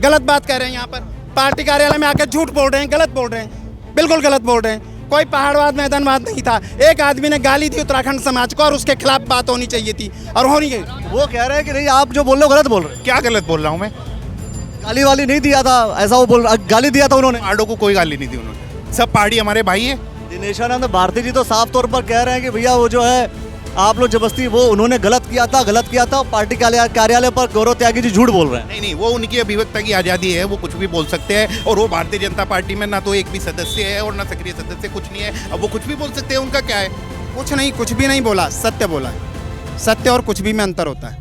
गलत बात कह रहे हैं यहाँ पर। पार्टी कार्यालय में आकर झूठ बोल रहे हैं, गलत बोल रहे हैं, बिल्कुल गलत बोल रहे हैं। कोई पहाड़वाद मैदानवाद नहीं था। एक आदमी ने गाली दी उत्तराखंड समाज को और उसके खिलाफ बात होनी चाहिए थी और होनी गई। वो कह रहे हैं कि नहीं, आप जो बोल रहे हो गलत बोल रहे हैं। क्या गलत बोल रहा हूँ मैं? गाली वाली नहीं दिया था, ऐसा वो बोल, गाली दिया था उन्होंने। पहाड़ों को कोई गाली नहीं दी उन्होंने। सब पहाड़ी हमारे भाई है। दिनेशानंद भारती जी तो साफ तौर पर कह रहे हैं कि भैया वो जो है आप लोग जबरदस्ती, वो उन्होंने गलत किया था। पार्टी कार्यालय पर गौरव त्यागी जी झूठ बोल रहे हैं। नहीं, वो उनकी अभिव्यक्ति की आज़ादी है, वो कुछ भी बोल सकते हैं। और वो भारतीय जनता पार्टी में ना तो एक भी सदस्य है और ना सक्रिय सदस्य, कुछ नहीं है। अब वो कुछ भी बोल सकते हैं, उनका क्या है? कुछ नहीं, कुछ भी नहीं बोला, सत्य बोला है। सत्य और कुछ भी में अंतर होता है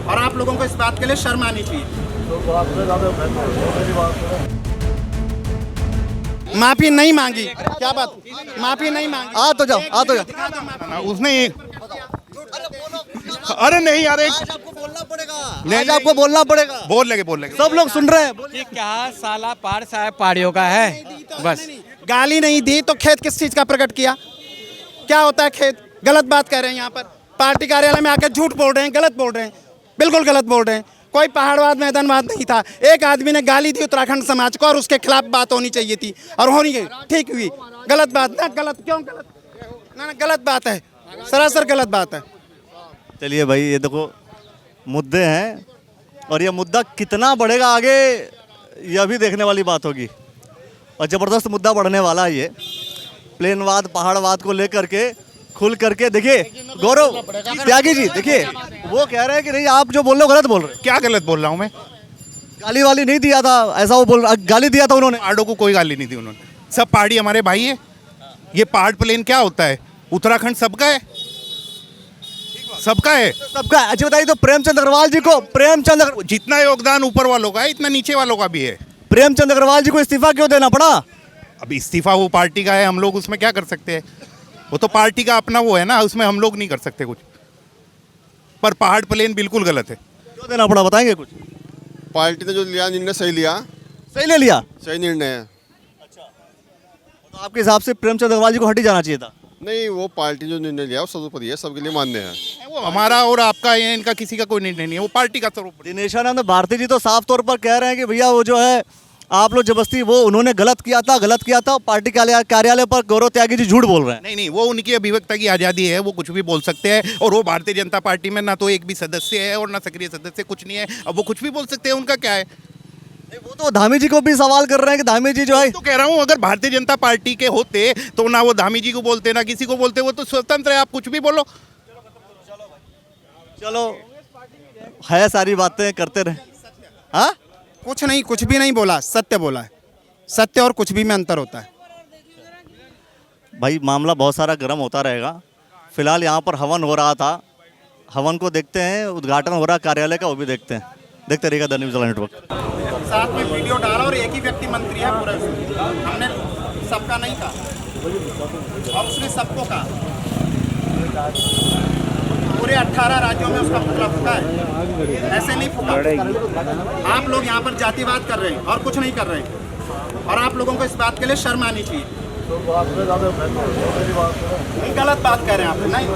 और आप लोगों को इस बात के लिए शर्म आनी चाहिए। माफी नहीं मांगी, क्या बात? माफी नहीं मांगी। आ तो जाओ। उसने अरे नहीं यार, एक आपको बोलना पड़ेगा, आज आपको बोलना पड़ेगा। बोल लगे सब लोग सुन रहे हैं। कि क्या साला पहाड़ साहब पहाड़ियों का है बस। गाली नहीं दी तो खेत किस चीज का प्रकट किया? क्या होता है खेत? गलत बात कर रहे हैं यहाँ पर। पार्टी कार्यालय में आकर झूठ बोल रहे हैं, गलत बोल रहे हैं, बिल्कुल गलत बोल रहे हैं। कोई पहाड़वाद मैदानवाद नहीं था। एक आदमी ने गाली दी उत्तराखंड समाज को और उसके खिलाफ बात होनी चाहिए थी और होनी गई, ठीक हुई। गलत बात ना, गलत क्यों? गलत ना, गलत बात है, सरासर गलत बात है। चलिए भाई, ये देखो मुद्दे हैं और ये मुद्दा कितना बढ़ेगा आगे, यह भी देखने वाली बात होगी। और ज़बरदस्त मुद्दा बढ़ने वाला है ये प्लेनवाद पहाड़वाद को लेकर के खुल करके। देखिए गौरव त्यागी जी, देखिए वो कह रहे हैं कि नहीं, आप जो बोल रहे हो गलत बोल रहे हैं। क्या गलत बोल रहा हूँ मैं? गाली वाली नहीं दिया था, ऐसा वो बोल, गाली दिया था उन्होंने। पहाड़ों को कोई गाली नहीं दी उन्होंने। सब पहाड़ी हमारे भाई है। ये पहाड़ प्लेन क्या होता है? उत्तराखंड सबका है, सबका है, सबका। अच्छा बताइए, तो प्रेमचंद जितना योगदान ऊपर वालों का है इतना नीचे वालों का भी है। प्रेमचंद अग्रवाल जी को इस्तीफा क्यों देना पड़ा? अब इस्तीफा वो पार्टी का है, हम लोग उसमें क्या कर सकते हैं? वो तो पार्टी का अपना वो है ना, उसमें हम लोग नहीं कर सकते कुछ। पर पहाड़ प्लेन बिल्कुल गलत है। क्यों देना पड़ा, बताएंगे कुछ? पार्टी ने जो लिया निर्णय सही लिया, सही ले लिया। सही निर्णय है। तो आपके हिसाब से प्रेमचंद अग्रवाल जी को हट ही जाना चाहिए था। नहीं, वो पार्टी जो निर्णय लिया वो सर्वोपरि है, सबके लिए मान्य है। वो हमारा और आपका है, इनका किसी का कोई निर्णय नहीं है, वो पार्टी का सर्वोपरि। दिनेशानंद भारती जी तो साफ तौर पर कह रहे हैं कि भैया वो जो है आप लोग जबरदस्ती, वो उन्होंने गलत किया था। पार्टी कार्यालय पर गौरव त्यागी जी झूठ बोल रहे हैं। नहीं, वो उनकी अभिव्यक्ति की आज़ादी है, वो कुछ भी बोल सकते हैं। और वो भारतीय जनता पार्टी में ना तो एक भी सदस्य है और ना सक्रिय सदस्य, कुछ नहीं है। अब वो कुछ भी बोल सकते हैं, उनका क्या है? वो तो धामी जी को भी सवाल कर रहे हैं कि धामी जी जो है, तो कह रहा हूँ, अगर भारतीय जनता पार्टी के होते तो ना वो धामी जी को बोलते ना किसी को बोलते। वो तो स्वतंत्र है, आप कुछ भी बोलो। चलो है, सारी बातें करते रहे। हाँ, कुछ नहीं, कुछ भी नहीं बोला, सत्य बोला है। सत्य और कुछ भी में अंतर होता है। भाई मामला बहुत सारा गर्म होता रहेगा। फिलहाल यहाँ पर हवन हो रहा था, हवन को देखते हैं, उद्घाटन हो रहा कार्यालय का, वो भी देखते हैं। देखते रहेगा द न्यूज़ नेटवर्क। साथ में वीडियो डाला और एक ही व्यक्ति मंत्री है पूरा, हमने सबका नहीं कहा और उसने सबको कहा। पूरे 18 राज्यों में उसका पुतला फूका है, ऐसे नहीं फूका। आप लोग यहाँ पर जातिवाद कर रहे हैं और कुछ नहीं कर रहे हैं और आप लोगों को इस बात के लिए शर्म आनी चाहिए। गलत बात कह रहे हैं आप, नहीं